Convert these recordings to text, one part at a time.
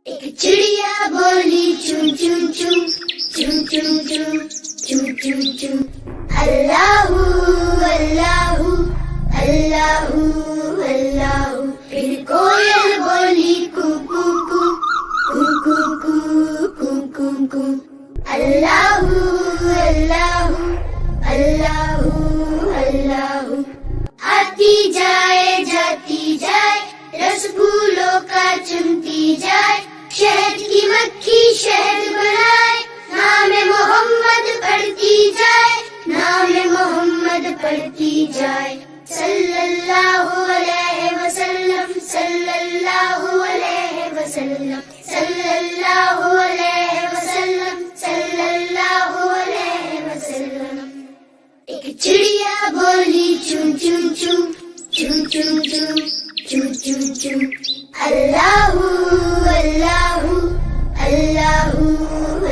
ایک چڑیا بولی چون چون چون چون چون چون چون چون چون اللہ اللہ اللہ اللہ. پھر کوئل بولی کو کو کو کو کو کو کو کو کو اللہ اللہ اللہ اللہ. آتی جائے جاتی جائے رس پھولوں کا چنتی جائے شہد کی مکھی شہد بنائے نام محمد پڑھتی جائے نام محمد پڑھتی جائے صلی اللہ علیہ وسلم صلی اللہ علیہ وسلم صلی اللہ علیہ وسلم صلی اللہ علیہ وسلم. ایک چڑیا بولی چون چون چون چون چون چون چون چون چون اللہ اللہ اللہ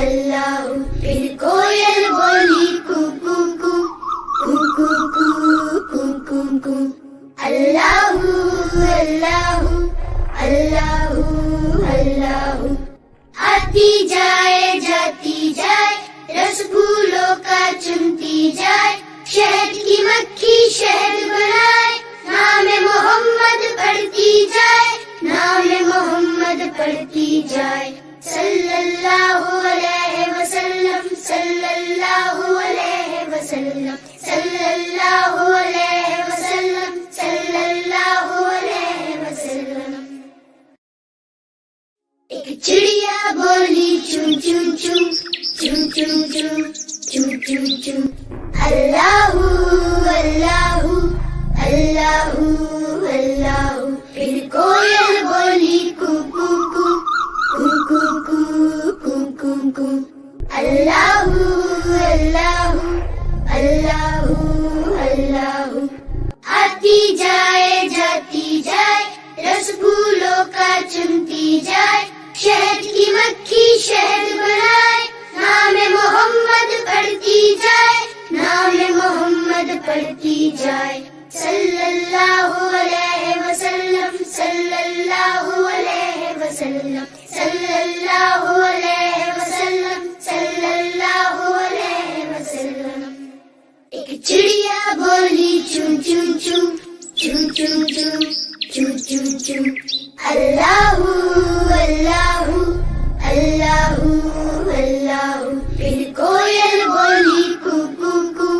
اللہ. پھر کوئل بولی کو کو کو کو کو کو کو کو کو اللہ اللہ اللہ اللہ. آتی جائے جاتی جائے رس پھولوں کا چنتی جائے شہد کی مکھی شہد بنائے نام محمد پڑھتی جائے نام محمد پڑھتی جائے صلی اللہ علیہ وسلم صلی اللہ علیہ وسلم صلی اللہ علیہ وسلم صلی اللہ علیہ وسلم. ایک چڑیا بولی چون چون چون چون چون چون چون چون چون اللہ اللہ اللہ اللہ. پھر کوئل بولی کو کو کو کو کو کو کو کو کو اللہ اللہ اللہ اللہ. آتی جائے جاتی جائے رس پھولوں کا چنتی جائے شہد کی مکھی شہد بنائے نام محمد پڑھتی جائے نام محمد پڑھتی جائے صلی اللہ علیہ وسلم صلی اللہ علیہ وسلم صلی اللہ علیہ وسلم صلی اللہ علیہ وسلم. ایک چڑیا بولی چون چون چون چون چون چون چون چون چون اللہ اللہ اللہ اللہ. پھر کوئل بولی کو کو کو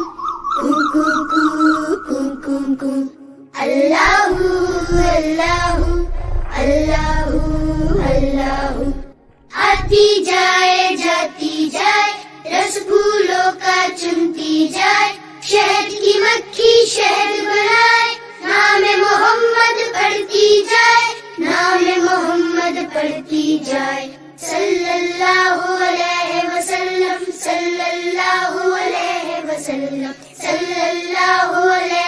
کو کو کو کو کو کو اللہ اللہ اللہ اللہ. آتی جائے جاتی جائے رس پھولوں کا چنتی جائے شہد کی مکھی شہد بنائے نام محمد پڑھتی جائے نام محمد پڑھتی جائے صلی اللہ علیہ وسلم صلی اللہ علیہ وسلم صلی اللہ علیہ